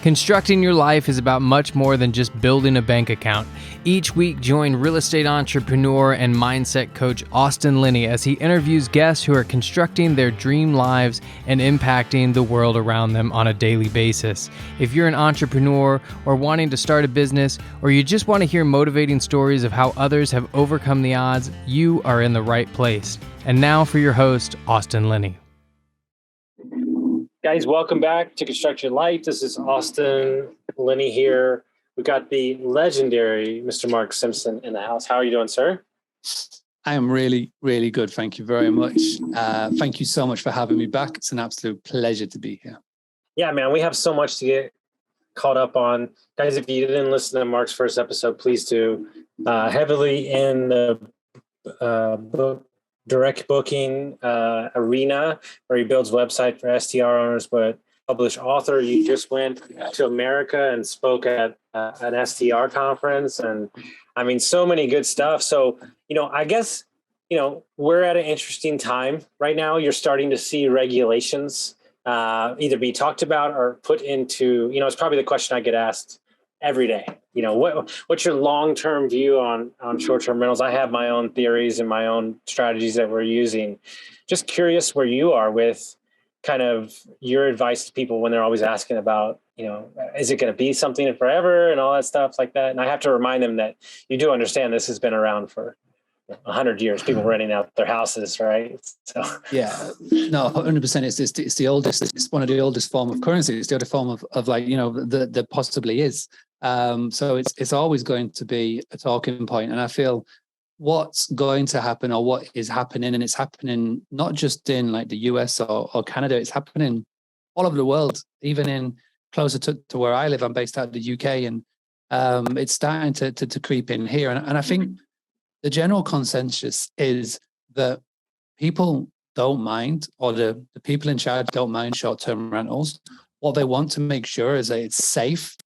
Constructing your life is about much more than just building a bank account. Each week, join real estate entrepreneur and mindset coach Austin Linney as he interviews guests who are constructing their dream lives and impacting the world around them on a daily basis. If you're an entrepreneur or wanting to start a business, or you just want to hear motivating stories of how others have overcome the odds, you are in the right place. And now for your host, Austin Linney. Guys, welcome back to Construct Your Life. This is Austin Linney here. We've got the legendary Mr. Mark Simpson in the house. How are you doing, sir? I am really, really good. Thank you very much. Thank you so much for having me back. It's an absolute pleasure to be here. Yeah, man, we have so much to get caught up on. Guys, if you didn't listen to Mark's first episode, please do. Heavily in the direct booking arena where he builds website for STR owners, but published author. You just went to America and spoke at an STR conference. And I mean, so many good stuff. So, I guess, we're at an interesting time right now. You're starting to see regulations either be talked about or put into, it's probably the question I get asked every day. What's your long-term view on short-term rentals? I have my own theories and my own strategies that we're using. Just curious where you are with kind of your advice to people when they're always asking about, is it going to be something forever and all that stuff like that? And I have to remind them that you do understand this has been around for 100 years, people renting out their houses, right? So yeah, no, 100%. It's the oldest. It's one of the oldest form of currency. It's the other form of like, there possibly is. So it's always going to be a talking point. And I feel what's going to happen or what is happening, and it's happening not just in like the US or Canada, it's happening all over the world, even in closer to where I live. I'm based out of the UK, and it's starting to creep in here. And I think the general consensus is that people don't mind, or the people in charge don't mind short-term rentals. What they want to make sure is that it's safe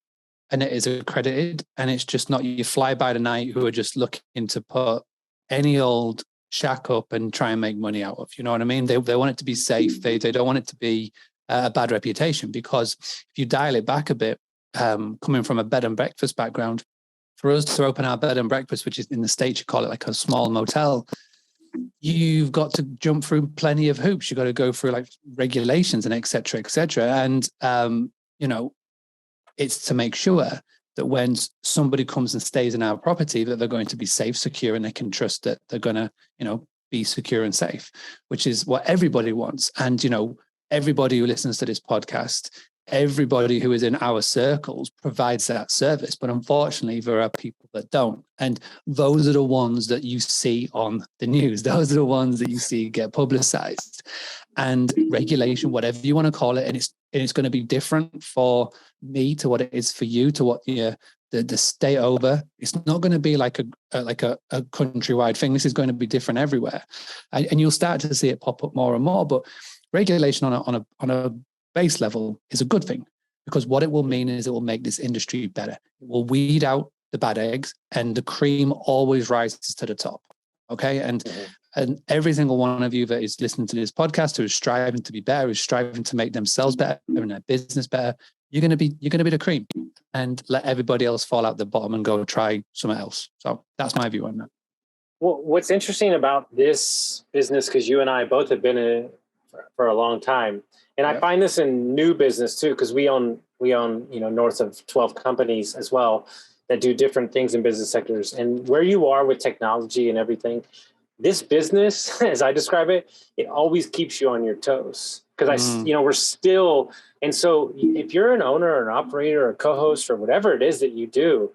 and it is accredited, and it's just not you fly by the night who are just looking to put any old shack up and try and make money out of. You know what I mean? They want it to be safe. They don't want it to be a bad reputation, because if you dial it back a bit, coming from a bed and breakfast background, for us to open our bed and breakfast, which is in the States, you call it like a small motel, you've got to jump through plenty of hoops. You've got to go through like regulations and et cetera, et cetera. And, it's to make sure that when somebody comes and stays in our property, that they're going to be safe, secure, and they can trust that they're going to, be secure and safe, which is what everybody wants. And, everybody who listens to this podcast, everybody who is in our circles provides that service. But unfortunately, there are people that don't. And those are the ones that you see on the news. Those are the ones that you see get publicized. And regulation, whatever you want to call it, and it's going to be different for me to what it is for you, to what the state over. It's not going to be like a countrywide thing. This is going to be different everywhere, and you'll start to see it pop up more and more. But regulation on a base level is a good thing, because what it will mean is it will make this industry better. It will weed out the bad eggs, and the cream always rises to the top. Okay, and every single one of you that is listening to this podcast, who is striving to be better, who's striving to make themselves better and their business better, you're gonna be the cream, and let everybody else fall out the bottom and go try something else. So that's my view on that. Well, what's interesting about this business, because you and I both have been in it for a long time, and I find this in new business too, because we own north of 12 companies as well that do different things in business sectors. And where you are with technology and everything, this business, as I describe it, it always keeps you on your toes, because we're still. And so if you're an owner or an operator or a co-host or whatever it is that you do,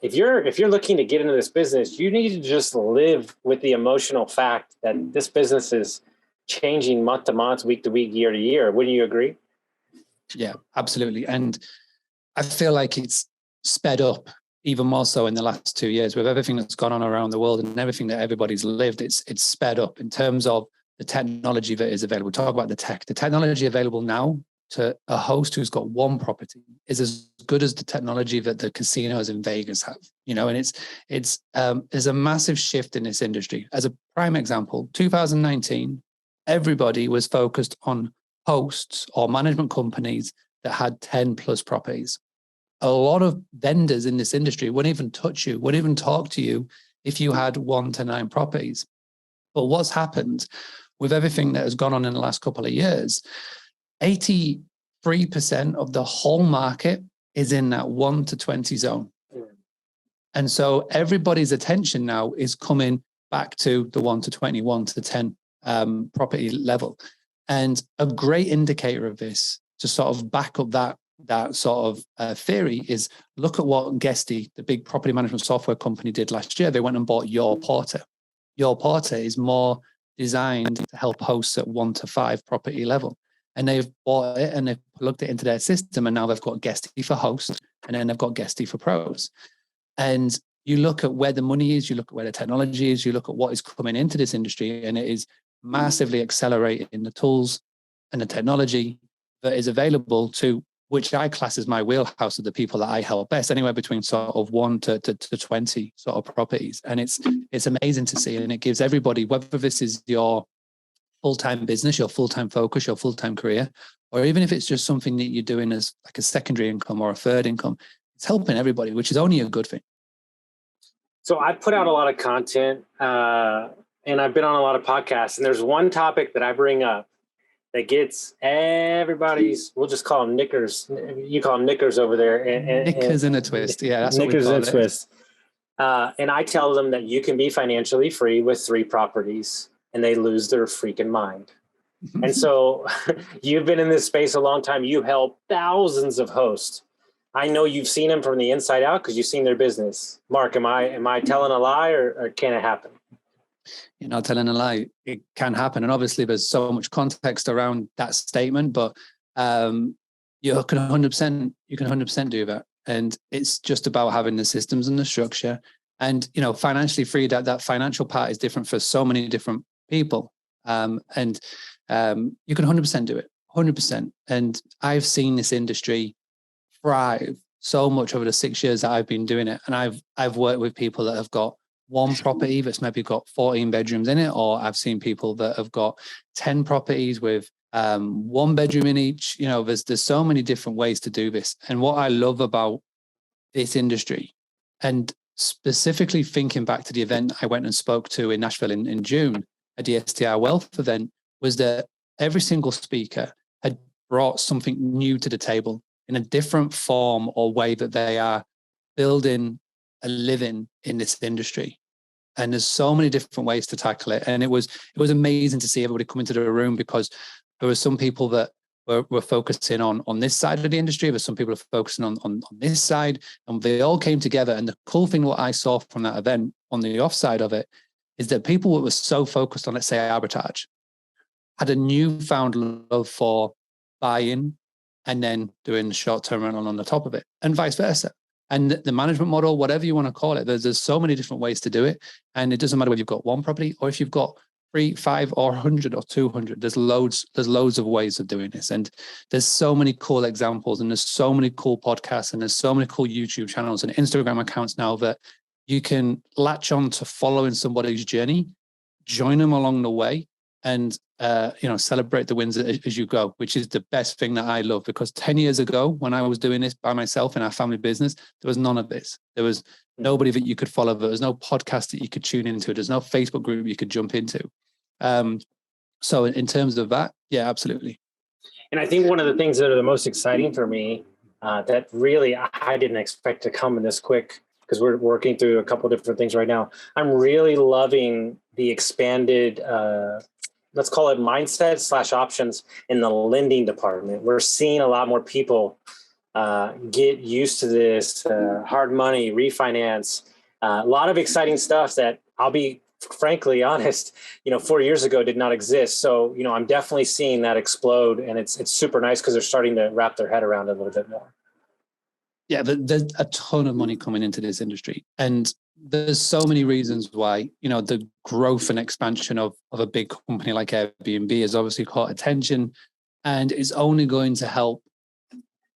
if you're looking to get into this business, you need to just live with the emotional fact that this business is changing month to month, week to week, year to year. Wouldn't you agree? Yeah, absolutely. And I feel like it's sped up even more so in the last 2 years with everything that's gone on around the world and everything that everybody's lived. It's sped up in terms of the technology that is available. Talk about the technology available now to a host who's got one property is as good as the technology that the casinos in Vegas have, and there's a massive shift in this industry. As a prime example, 2019, everybody was focused on hosts or management companies that had 10 plus properties. A lot of vendors in this industry wouldn't even touch you, wouldn't even talk to you if you had 1 to 9 properties. But what's happened with everything that has gone on in the last couple of years, 83% of the whole market is in that 1 to 20 zone. And so everybody's attention now is coming back to the 1 to 20, 1 to 10 property level. And a great indicator of this to sort of back up that sort of theory is look at what Guesty, the big property management software company, did last year. They went and bought Your Porter. Your Porter is more designed to help hosts at 1 to 5 property level. And they've bought it and they've plugged it into their system. And now they've got Guesty for hosts and then they've got Guesty for pros. And you look at where the money is, you look at where the technology is, you look at what is coming into this industry, and it is massively accelerating the tools and the technology that is available to, which I class as my wheelhouse of the people that I help best, anywhere between sort of 1 to 20 sort of properties. And it's amazing to see. And it gives everybody, whether this is your full-time business, your full-time focus, your full-time career, or even if it's just something that you're doing as like a secondary income or a third income, it's helping everybody, which is only a good thing. So I put out a lot of content and I've been on a lot of podcasts, and there's one topic that I bring up that gets everybody's, we'll just call them knickers. You call them knickers over there. Knickers in a twist. Yeah, that's knickers what we call in a twist. And I tell them that you can be financially free with 3 properties and they lose their freaking mind. And so you've been in this space a long time. You help thousands of hosts. I know you've seen them from the inside out because you've seen their business. Mark, am I telling a lie or can it happen? You're not telling a lie. It can happen. And obviously there's so much context around that statement, but you can 100% do that. And it's just about having the systems and the structure. And, you know, financially free, that financial part is different for so many different people. And you can 100% do it, 100%. And I've seen this industry thrive so much over the 6 years that I've been doing it. And I've worked with people that have got 1 property that's maybe got 14 bedrooms in it, or I've seen people that have got 10 properties with 1 bedroom in each. You know, there's so many different ways to do this. And what I love about this industry, and specifically thinking back to the event I went and spoke to in Nashville in June at the STR Wealth event, was that every single speaker had brought something new to the table in a different form or way that they are building a living in this industry. And there's so many different ways to tackle it. And it was amazing to see everybody come into the room, because there were some people that were focusing on this side of the industry. There's some people who are focusing on this side, and they all came together. And the cool thing, what I saw from that event on the offside of it, is that people that were so focused on, let's say, arbitrage, had a newfound love for buying and then doing the short-term rental on the top of it, and vice versa. And the management model, whatever you want to call it, there's so many different ways to do it. And it doesn't matter whether you've got 1 property or if you've got 3, 5, or 100 or 200. There's loads of ways of doing this. And there's so many cool examples, and there's so many cool podcasts, and there's so many cool YouTube channels and Instagram accounts now that you can latch on to following somebody's journey, join them along the way, and celebrate the wins as you go, which is the best thing that I love. Because 10 years ago, when I was doing this by myself in our family business, there was none of this. There was nobody that you could follow. There was no podcast that you could tune into. There's no Facebook group you could jump into. So in terms of that, yeah, absolutely. And I think one of the things that are the most exciting for me, that really I didn't expect to come in this quick, because we're working through a couple of different things right now. I'm really loving the expanded, let's call it mindset / options in the lending department. We're seeing a lot more people get used to this hard money, refinance, a lot of exciting stuff that, I'll be frankly honest, 4 years ago did not exist. So, I'm definitely seeing that explode, and it's super nice because they're starting to wrap their head around it a little bit more. Yeah, there's a ton of money coming into this industry, and there's so many reasons why, the growth and expansion of a big company like Airbnb has obviously caught attention, and is only going to help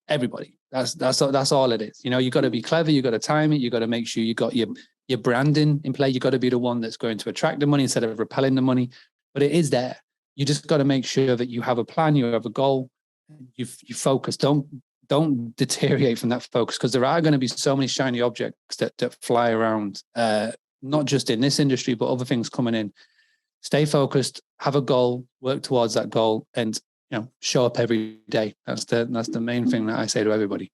everybody. That's all it is. You got to be clever, you got to time it, you got to make sure you got your branding in play. You got to be the one that's going to attract the money instead of repelling the money. But it is there. You just got to make sure that you have a plan, you have a goal, you focus. Don't deteriorate from that focus, because there are going to be so many shiny objects that fly around, not just in this industry, but other things coming in. Stay focused, have a goal, work towards that goal, and show up every day. That's the main thing that I say to everybody.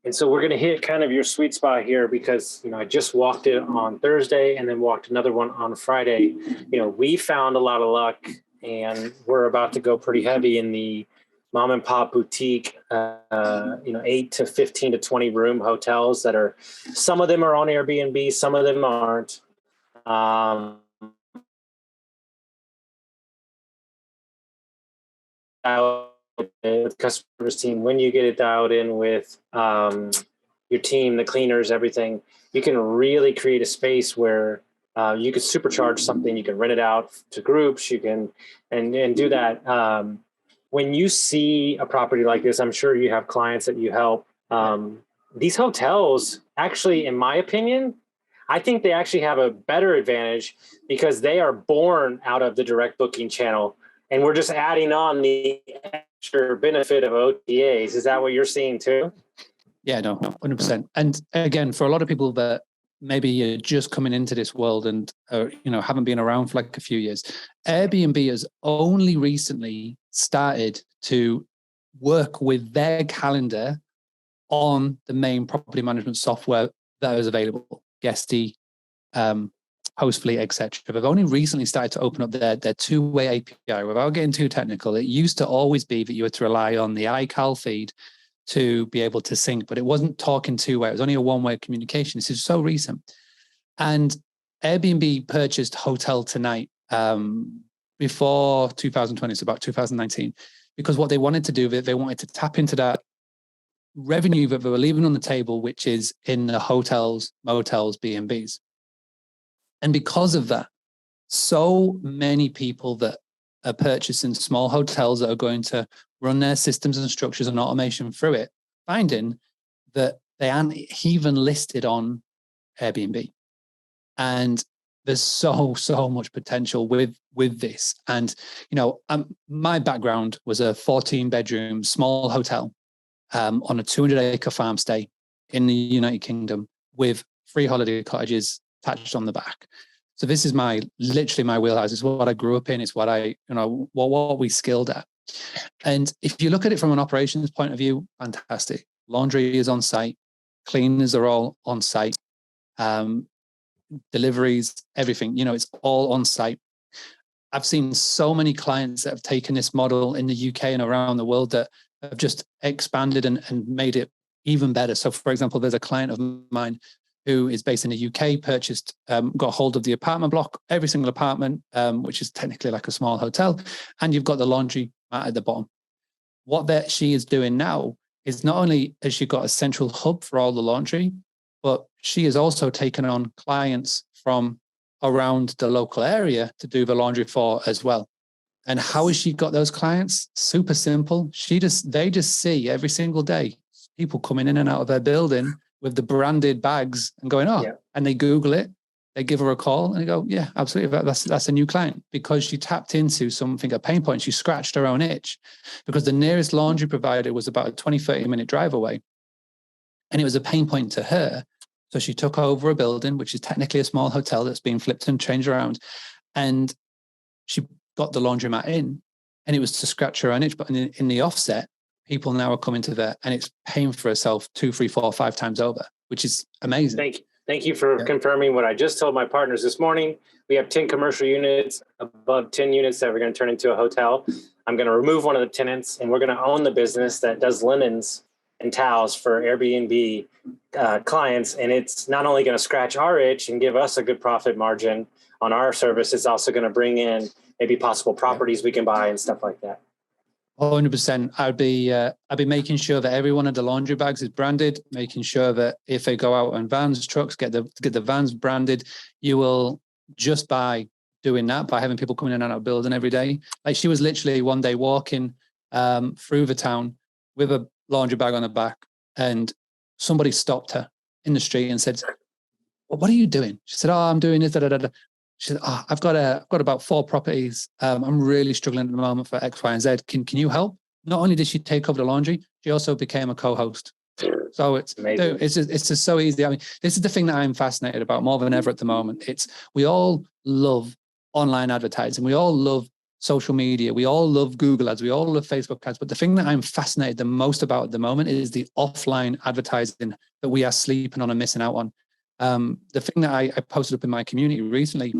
And so we're going to hit kind of your sweet spot here, because, I just walked it on Thursday and then walked another one on Friday. We found a lot of luck, and we're about to go pretty heavy in the mom and pop boutique, 8 to 15 to 20 room hotels that are, some of them are on Airbnb, some of them aren't. With customers team, when you get it dialed in with your team, the cleaners, everything, you can really create a space where you could supercharge something. You can rent it out to groups. You can and do that. When you see a property like this, I'm sure you have clients that you help. These hotels, actually, in my opinion, I think they actually have a better advantage, because they are born out of the direct booking channel. And we're just adding on the extra benefit of OTAs. Is that what you're seeing too? Yeah, no, 100%. And again, for a lot of people that maybe you're just coming into this world and haven't been around for like a few years, Airbnb has only recently started to work with their calendar on the main property management software that is available, Guesty, Hostfully, etc. They've only recently started to open up their two-way API. Without getting too technical, it used to always be that you had to rely on the iCal feed to be able to sync, but it wasn't talking two-way. It was only a one-way communication. This is so recent. And Airbnb purchased Hotel Tonight before 2020, so about 2019, because what they wanted to do, they wanted to tap into that revenue that they were leaving on the table, which is in the hotels, motels, B&Bs. And because of that, so many people that are purchasing small hotels that are going to run their systems and structures and automation through it, finding that they aren't even listed on Airbnb. And there's so much potential with this. And, my background was a 14-bedroom small hotel on a 200-acre farm stay in the United Kingdom with 3 holiday cottages attached on the back. So this is literally my wheelhouse. It's what I grew up in. It's what what we skilled at. And if you look at it from an operations point of view, fantastic. Laundry is on site. Cleaners are all on site. Deliveries, everything, it's all on site. I've seen so many clients that have taken this model in the UK and around the world that have just expanded and made it even better. So for example, there's a client of mine who is based in the UK, purchased, got hold of the apartment block, every single apartment, which is technically like a small hotel, and you've got the laundry mat at the bottom. What she is doing now is not only has she got a central hub for all the laundry, but she has also taken on clients from around the local area to do the laundry for as well. And how has she got those clients? Super simple. They just see every single day people coming in and out of their building with the branded bags and going, and they Google it, they give her a call and they go, yeah, absolutely. That's a new client, because she tapped into something, a pain point. She scratched her own itch, because the nearest laundry provider was about a 20, 30-minute drive away. And it was a pain point to her. So she took over a building, which is technically a small hotel that's been flipped and changed around. And she got the laundromat in, and it was to scratch her own itch. But in the offset, people now are coming to there, and it's paying for herself 2, 3, 4, 5 times over, which is amazing. Thank you for confirming what I just told my partners this morning. We have 10 commercial units, above 10 units that we're going to turn into a hotel. I'm going to remove one of the tenants, and we're going to own the business that does linens and towels for Airbnb clients. And it's not only going to scratch our itch and give us a good profit margin on our service, it's also going to bring in maybe possible properties we can buy and stuff like that. 100%. I'd be making sure that every one of the laundry bags is branded, making sure that if they go out on vans, trucks, get the vans branded. You will, just by doing that, by having people coming in and out of building every day. Like, she was literally one day walking through the town with a laundry bag on her back, and somebody stopped her in the street and said, well, what are you doing? She said, oh, I'm doing this, da, da, da, da. She said, oh, I've got about 4 properties. I'm really struggling at the moment for X, Y, and Z. Can you help? not only did she take over the laundry, she also became a co-host. So it's just so easy. I mean, this is the thing that I'm fascinated about more than ever at the moment. We all love online advertising. We all love social media. We all love Google ads. We all love Facebook ads. But the thing that I'm fascinated the most about at the moment is the offline advertising that we are sleeping on and missing out on. The thing that I posted up in my community recently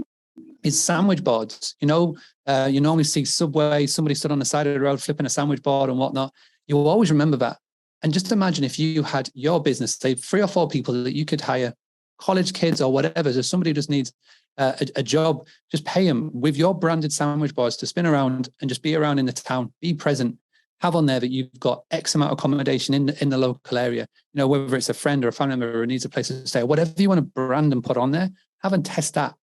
is sandwich boards. You normally see Subway, somebody stood on the side of the road flipping a sandwich board and whatnot. You'll always remember that. And just imagine if you had your business, say 3 or 4 people that you could hire, college kids or whatever. So somebody just needs a job, just pay them with your branded sandwich boards to spin around and just be around in the town, be present, have on there that you've got X amount of accommodation in the local area, whether it's a friend or a family member who needs a place to stay, whatever you want to brand and put on there, have and test that.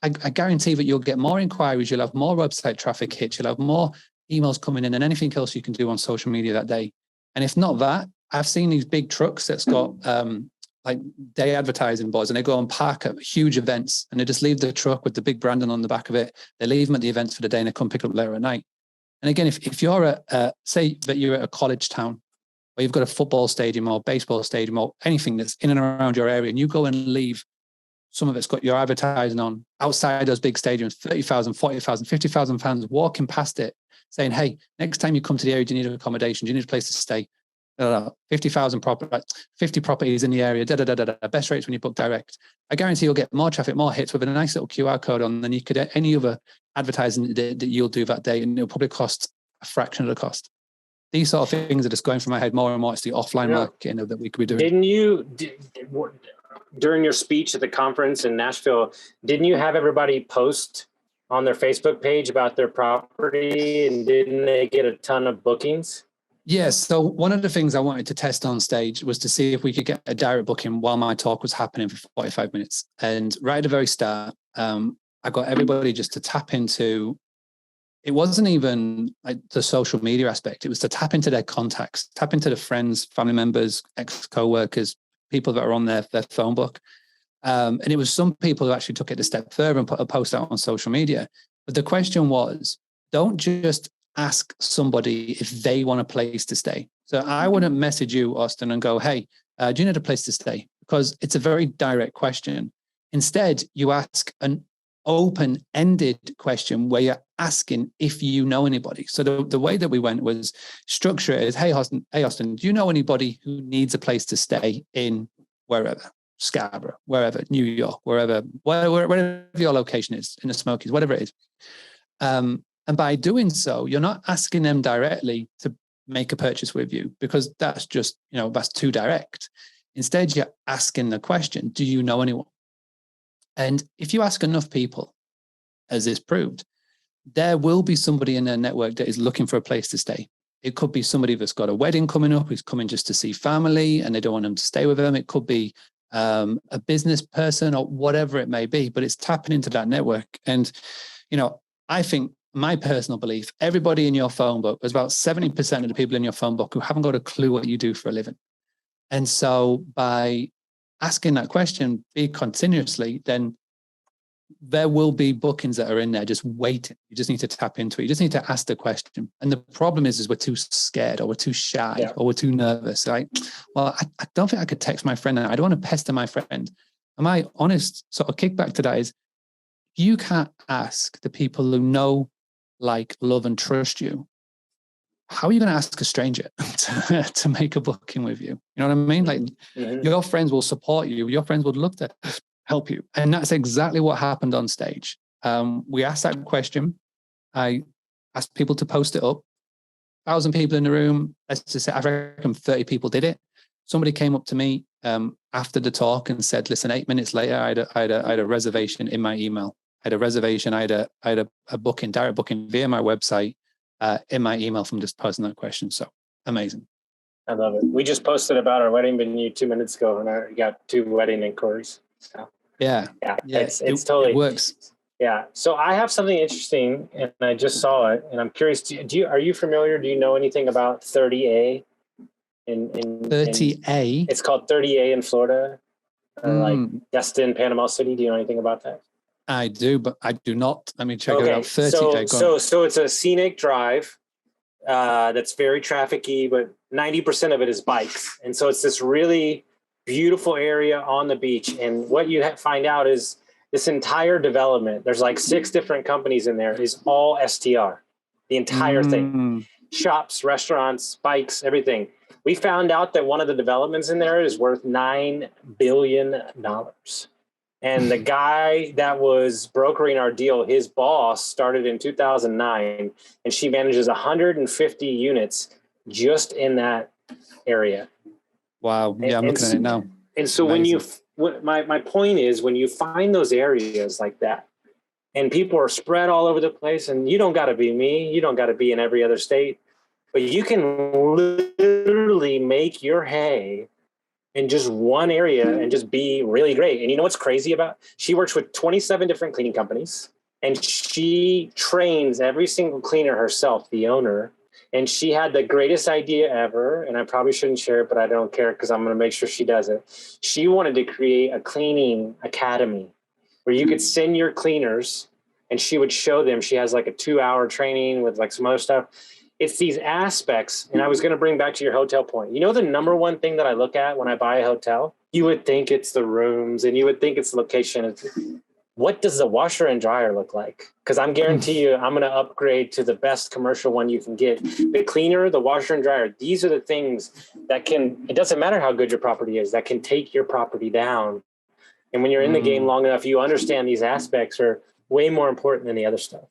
I guarantee that you'll get more inquiries, you'll have more website traffic hits, you'll have more emails coming in than anything else you can do on social media that day. And if not that, I've seen these big trucks that's got like day advertising boards, and they go and park at huge events, and they just leave the truck with the big branding on the back of it. They leave them at the events for the day, and they come pick it up later at night. And again, if you're say that you're at a college town, or you've got a football stadium or baseball stadium or anything that's in and around your area, and you go and leave some of it's got your advertising on outside those big stadiums, 30,000, 40,000, 50,000 fans walking past it, saying, hey, next time you come to the area, do you need accommodation? Do you need a place to stay? 50,000 50 properties in the area, best rates when you book direct. I guarantee you'll get more traffic, more hits with a nice little QR code on than you could any other advertising that you'll do that day, and it'll probably cost a fraction of the cost. These sort of things are just going through my head more and more. It's the offline marketing that we could be doing. Didn't you, during your speech at the conference in Nashville, didn't you have everybody post on their Facebook page about their property, and didn't they get a ton of bookings? Yes. So one of the things I wanted to test on stage was to see if we could get a direct booking while my talk was happening for 45 minutes. And right at the very start, I got everybody just to tap into, it wasn't even like the social media aspect. It was to tap into their contacts, tap into the friends, family members, ex-co-workers, people that are on their phone book. And it was some people who actually took it a step further and put a post out on social media. But the question was, don't just ask somebody if they want a place to stay. So I wouldn't message you, Austin, and go, hey, do you need a place to stay? Because it's a very direct question. Instead, you ask an open-ended question where you're asking if you know anybody. So the way that we went was structure it as, hey, Austin, do you know anybody who needs a place to stay in wherever? Scarborough, wherever, New York, wherever your location is, in the Smokies, whatever it is. And by doing so, you're not asking them directly to make a purchase with you, because that's just, that's too direct. Instead, you're asking the question, do you know anyone? And if you ask enough people, as is proved, there will be somebody in their network that is looking for a place to stay. It could be somebody that's got a wedding coming up, who's coming just to see family and they don't want them to stay with them. It could be a business person or whatever it may be, but it's tapping into that network. And, I think, my personal belief, everybody in your phone book, there's about 70% of the people in your phone book who haven't got a clue what you do for a living. And so by asking that question, be continuously, then there will be bookings that are in there just waiting. You just need to tap into it. You just need to ask the question. And the problem is we're too scared, or we're too shy, or we're too nervous. Like, well, I don't think I could text my friend. I don't want to pester my friend. And my honest sort of kickback to that is, you can't ask the people who know, like, love and trust you, how are you going to ask a stranger to make a booking with you? You know what I mean? Like, your friends will support you. Your friends would love to help you. And that's exactly what happened on stage. We asked that question. I asked people to post it up. 1,000 people in the room. Let's just say, I reckon 30 people did it. Somebody came up to me after the talk and said, listen, 8 minutes later, I had a reservation in my email. I had a reservation. I had a booking, direct booking via my website in my email from just posting that question. So amazing. I love it. We just posted about our wedding venue 2 minutes ago, and I got 2 wedding inquiries. So yeah. It's totally, it works. Yeah. So I have something interesting, and I just saw it, and I'm curious. Are you familiar? Do you know anything about 30A? In 30A. It's called 30A in Florida, like Destin, Panama City. Do you know anything about that? I do, but I do not. Let me check it out. 30A. So it's a scenic drive that's very trafficky, but 90% of it is bikes. And so it's this really beautiful area on the beach. And what you find out is this entire development, there's like 6 different companies in there, is all STR, the entire thing. Shops, restaurants, bikes, everything. We found out that one of the developments in there is worth $9 billion. And the guy that was brokering our deal, his boss started in 2009, and she manages 150 units just in that area. Wow. Yeah, I'm looking at it now. And so amazing. My point is, when you find those areas like that, and people are spread all over the place, and you don't got to be me, you don't got to be in every other state, but you can literally make your hay in just one area and just be really great. And you know what's crazy about? She works with 27 different cleaning companies, and she trains every single cleaner herself, the owner. And she had the greatest idea ever, and I probably shouldn't share it, but I don't care because I'm going to make sure she does it. She wanted to create a cleaning academy where you could send your cleaners, and she would show them. She has like a 2-hour training with like some other stuff. It's these aspects. And I was going to bring back to your hotel point. You know, the number one thing that I look at when I buy a hotel, you would think it's the rooms and you would think it's the location. What does the washer and dryer look like? Because I'm guarantee you, I'm going to upgrade to the best commercial one you can get. The cleaner, the washer and dryer, these are the things that it doesn't matter how good your property is, that can take your property down. And when you're in the game long enough, you understand these aspects are way more important than the other stuff.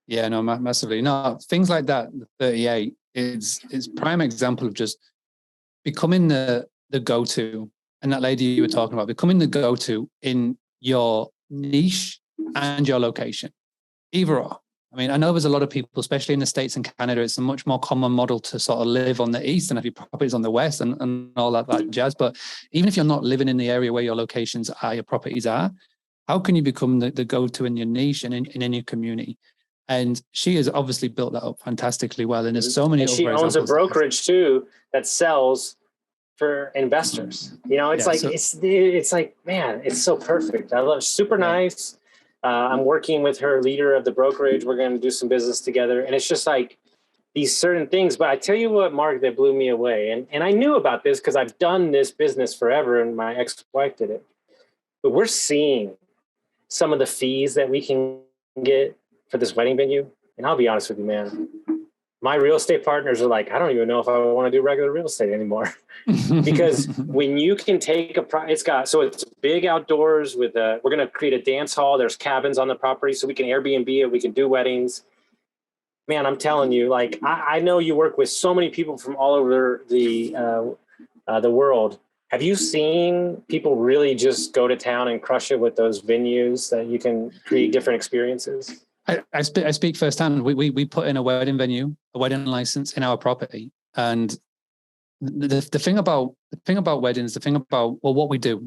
Yeah, no, massively. No, things like that, the 38 is prime example of just becoming the go-to. And that lady you were talking about, becoming the go-to in your niche and your location, either or. I mean, I know there's a lot of people, especially in the States and Canada, it's a much more common model to sort of live on the East and have your properties on the West and all that jazz. But even if you're not living in the area where your locations are, your properties are, how can you become the go-to in your niche and in your community? And she has obviously built that up fantastically well. And there's so many. And she owns a brokerage too that sells for investors. You know, it's it's like, man, it's so perfect. I love it. Super nice. I'm working with her leader of the brokerage. We're going to do some business together. And it's just like these certain things. But I tell you what, Mark, that blew me away. And I knew about this because I've done this business forever and my ex-wife did it. But we're seeing some of the fees that we can get for this wedding venue. And I'll be honest with you, man, my real estate partners are like, I don't even know if I want to do regular real estate anymore. Because when you can take it's big outdoors with we're going to create a dance hall. There's cabins on the property so we can Airbnb it. We can do weddings. Man, I'm telling you, like, I know you work with so many people from all over the world. Have you seen people really just go to town and crush it with those venues that you can create different experiences? I speak firsthand. We put in a wedding venue, a wedding license in our property, and the thing about weddings, the thing about what we do,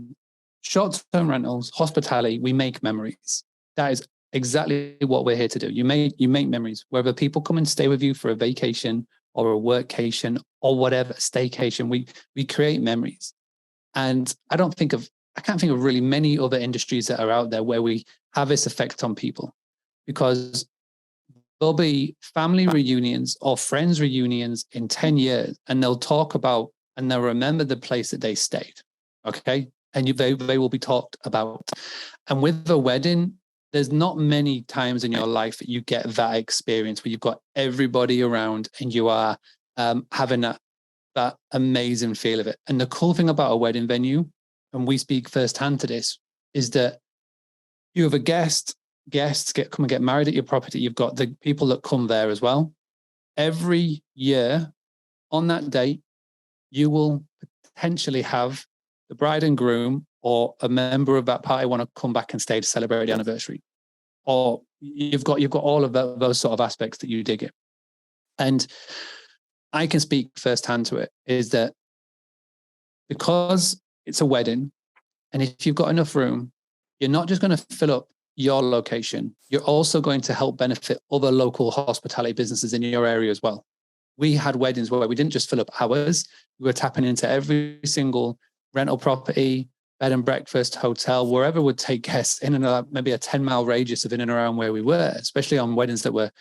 short-term rentals, hospitality, we make memories. That is exactly what we're here to do. You make memories. Whether people come and stay with you for a vacation or a workcation or whatever, staycation, we create memories. And I can't think of really many other industries that are out there where we have this effect on people. Because there'll be family reunions or friends reunions in 10 years, and they'll talk about and they'll remember the place that they stayed. Okay. And they will be talked about. And with the wedding, there's not many times in your life that you get that experience where you've got everybody around and you are having that amazing feel of it. And the cool thing about a wedding venue, and we speak firsthand to this, is that you have a guests come and get married at your property. You've got the people that come there as well. Every year on that date, you will potentially have the bride and groom or a member of that party want to come back and stay to celebrate the anniversary. Or you've got all of those sort of aspects that you dig in. And I can speak firsthand to it, is that because it's a wedding, and if you've got enough room, you're not just going to fill up your location, you're also going to help benefit other local hospitality businesses in your area as well. We had weddings where we didn't just fill up ours, we were tapping into every single rental property, bed and breakfast, hotel, wherever would take guests in and around, maybe a 10-mile radius of in and around where we were, especially on weddings that were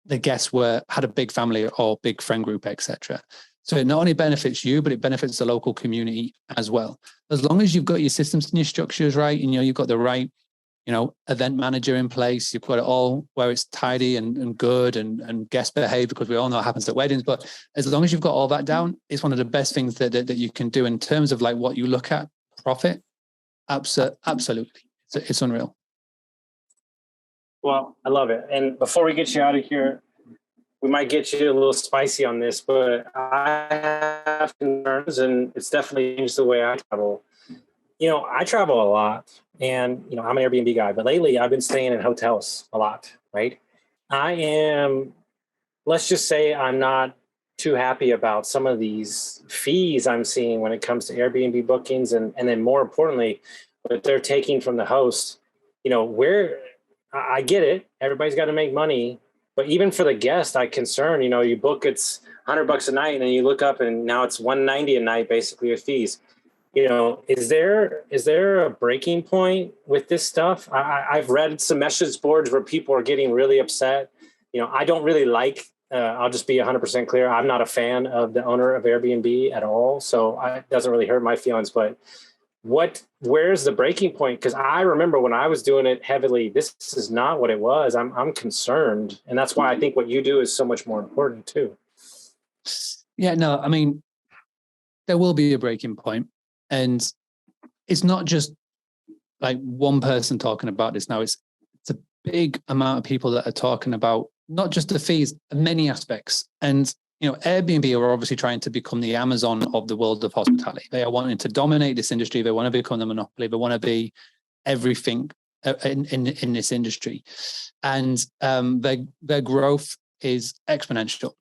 the guests had a big family or big friend group, etc. So it not only benefits you, but it benefits the local community as well. As long as you've got your systems and your structures right, and you've got the right, event manager in place, you've got it all where it's tidy and good and guest behave, because we all know what happens at weddings. But as long as you've got all that down, it's one of the best things that you can do in terms of like what you look at profit. Absolutely. It's unreal. Well, I love it. And before we get you out of here, we might get you a little spicy on this, but I have concerns, and it's definitely changed the way I travel. I travel a lot, and, I'm an Airbnb guy, but lately I've been staying in hotels a lot, right? Let's just say I'm not too happy about some of these fees I'm seeing when it comes to Airbnb bookings. And then more importantly, what they're taking from the host, where I get it. Everybody's got to make money. But even for the guest, I concern, you book, it's $100 a night, and then you look up and now it's $190 a night, basically, with fees. Is there a breaking point with this stuff? I've read some message boards where people are getting really upset. I don't really like, I'll just be 100% clear. I'm not a fan of the owner of Airbnb at all. So it doesn't really hurt my feelings, but where's the breaking point? Because I remember when I was doing it heavily, this is not what it was. I'm concerned. And that's why I think what you do is so much more important too. Yeah, no, I mean, there will be a breaking point. And it's not just like one person talking about this now. It's a big amount of people that are talking about not just the fees, many aspects. And Airbnb are obviously trying to become the Amazon of the world of hospitality. They are wanting to dominate this industry. They want to become the monopoly. They want to be everything in this industry. And their growth is exponential.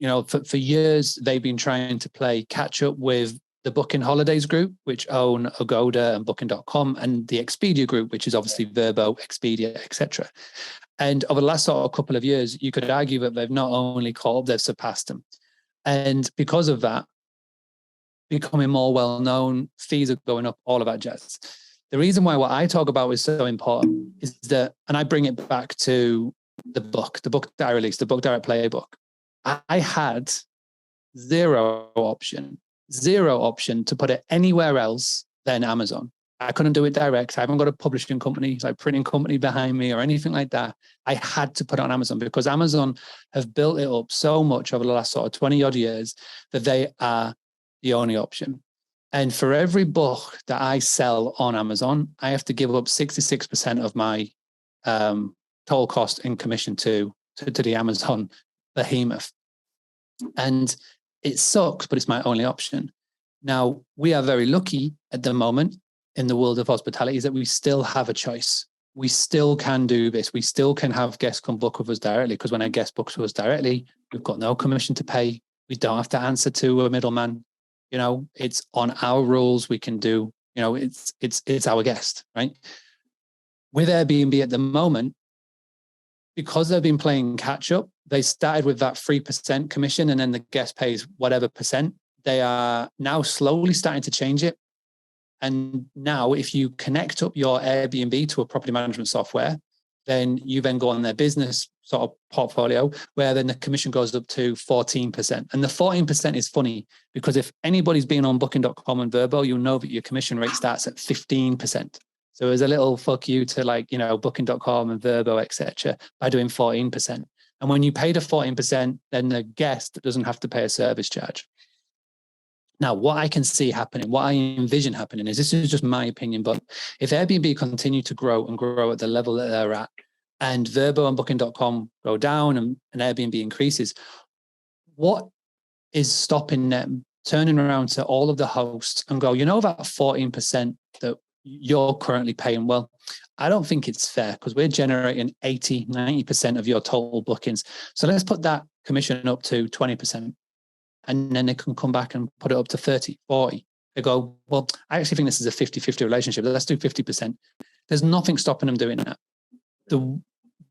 For years, they've been trying to play catch up with the Booking Holidays group, which own Agoda and Booking.com, and the Expedia group, which is obviously Vrbo, Expedia, etc. And over the last sort of couple of years, you could argue that they've not only caught up, they've surpassed them. And because of that, becoming more well-known, fees are going up, all of that jazz. The reason why what I talk about is so important is that, and I bring it back to the book that I released, the Book Direct Playbook. I had zero option to put it anywhere else than Amazon. I couldn't do it direct. I haven't got a publishing company, like printing company behind me or anything like that. I had to put it on Amazon because Amazon have built it up so much over the last sort of 20 odd years that they are the only option. And for every book that I sell on Amazon, I have to give up 66% of my total cost in commission to the Amazon behemoth. And it sucks, but it's my only option. Now, we are very lucky at the moment in the world of hospitality is that we still have a choice. We still can do this. We still can have guests come book with us directly, because when a guest books with us directly, we've got no commission to pay. We don't have to answer to a middleman. It's on our rules. We can do, it's our guest, right? With Airbnb at the moment, because they've been playing catch up, they started with that 3% commission and then the guest pays whatever percent. They are now slowly starting to change it. And now if you connect up your Airbnb to a property management software, then you then go on their business sort of portfolio, where then the commission goes up to 14%. And the 14% is funny because if anybody's been on Booking.com and Vrbo, you'll know that your commission rate starts at 15%. So there's a little fuck you to Booking.com and Vrbo, etc. by doing 14. And when you pay the 14%, then the guest doesn't have to pay a service charge. Now, what I can see happening, what I envision happening is, this is just my opinion, but if Airbnb continue to grow and grow at the level that they're at, and Vrbo and Booking.com go down and Airbnb increases, what is stopping them turning around to all of the hosts and go, that 14% that you're currently paying? Well, I don't think it's fair because we're generating 80, 90% of your total bookings. So let's put that commission up to 20%. And then they can come back and put it up to 30, 40. They go, well, I actually think this is a 50-50 relationship. Let's do 50%. There's nothing stopping them doing that.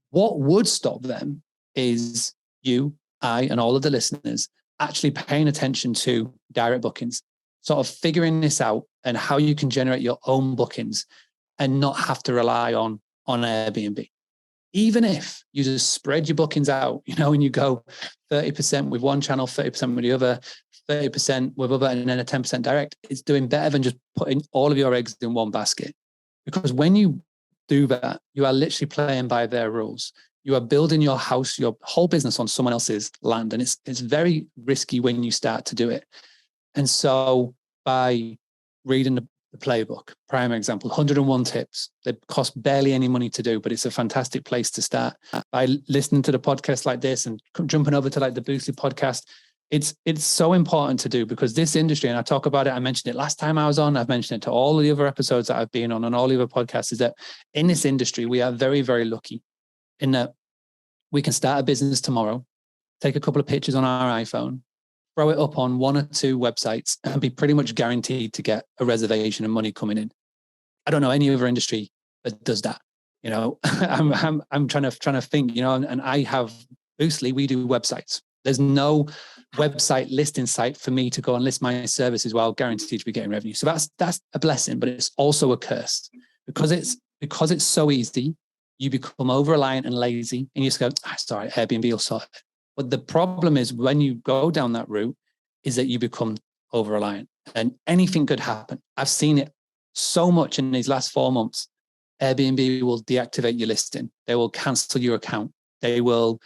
What would stop them is you, I, and all of the listeners actually paying attention to direct bookings, sort of figuring this out and how you can generate your own bookings and not have to rely on Airbnb. even if you just spread your bookings out, and you go 30% with one channel, 30% with the other, 30% with other, and then a 10% direct, it's doing better than just putting all of your eggs in one basket. Because when you do that, you are literally playing by their rules. You are building your house, your whole business on someone else's land. And it's very risky when you start to do it. And so by reading the playbook, prime example, 101 tips, they cost barely any money to do, but it's a fantastic place to start. By listening to the podcast like this and jumping over to like the Boostly podcast, it's so important to do, because this industry, and I talk about it, I mentioned it last time I was on, I've mentioned it to all the other episodes that I've been on and all the other podcasts, is that in this industry, we are very, very lucky in that we can start a business tomorrow, take a couple of pictures on our iPhone, throw it up on one or two websites, and be pretty much guaranteed to get a reservation and money coming in. I don't know any other industry that does that. I'm trying to think, and I have Boostly, we do websites. There's no website listing site for me to go and list my services while guaranteed to be getting revenue. So that's a blessing, but it's also a curse, because it's so easy. You become over-reliant and lazy, and you just go, sorry, Airbnb will sort it. But the problem is when you go down that route is that you become over-reliant, and anything could happen. I've seen it so much in these last 4 months. Airbnb will deactivate your listing. They will cancel your account. They will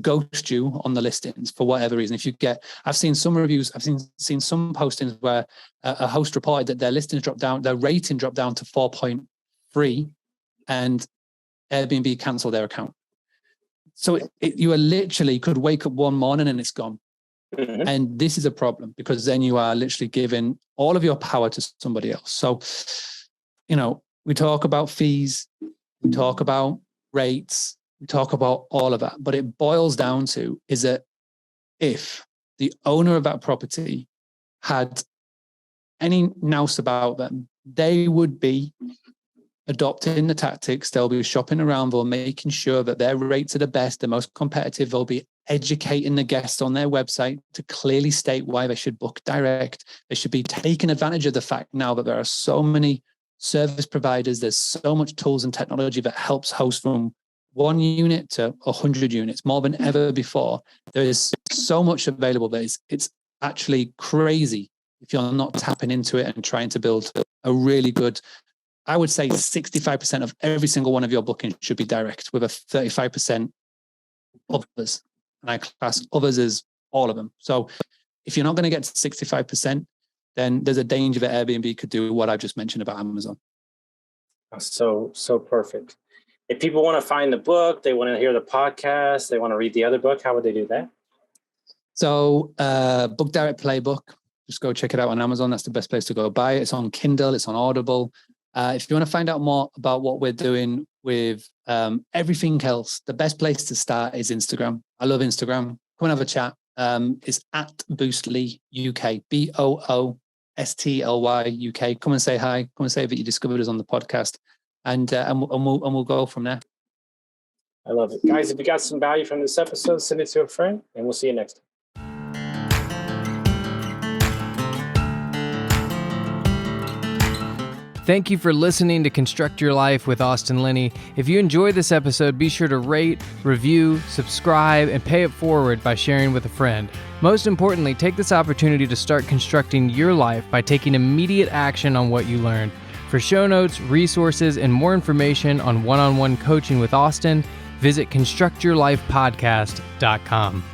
ghost you on the listings for whatever reason. I've seen some reviews, I've seen some postings where a host reported that their listings dropped down, their rating dropped down to 4.3, and Airbnb cancelled their account. So you are literally could wake up one morning and it's gone. Mm-hmm. And this is a problem, because then you are literally giving all of your power to somebody else. So, we talk about fees, we talk about rates, we talk about all of that, but it boils down to is that if the owner of that property had any nous about them, they would be adopting the tactics. They'll be shopping around, they'll making sure that their rates are the best, the most competitive. They'll be educating the guests on their website to clearly state why they should book direct. They should be taking advantage of the fact now that there are so many service providers. There's so much tools and technology that helps hosts from 1 unit to 100 units, more than ever before. There is so much available that it's actually crazy if you're not tapping into it and trying to build a really good, I would say 65% of every single one of your bookings should be direct, with a 35% others. And I class others as all of them. So if you're not going to get to 65%, then there's a danger that Airbnb could do what I've just mentioned about Amazon. So perfect. If people want to find the book, they want to hear the podcast, they want to read the other book, how would they do that? So Book Direct Playbook, just go check it out on Amazon. That's the best place to go buy it. It's on Kindle, it's on Audible. If you want to find out more about what we're doing with everything else, the best place to start is Instagram. I love Instagram. Come and have a chat. It's at Boostly UK, BOOSTLY UK. Come and say hi. Come and say that you discovered us on the podcast, and we'll go from there. I love it, guys. If you got some value from this episode, send it to a friend, and we'll see you next time. Thank you for listening to Construct Your Life with Austin Linney. If you enjoyed this episode, be sure to rate, review, subscribe, and pay it forward by sharing with a friend. Most importantly, take this opportunity to start constructing your life by taking immediate action on what you learned. For show notes, resources, and more information on one-on-one coaching with Austin, visit constructyourlifepodcast.com.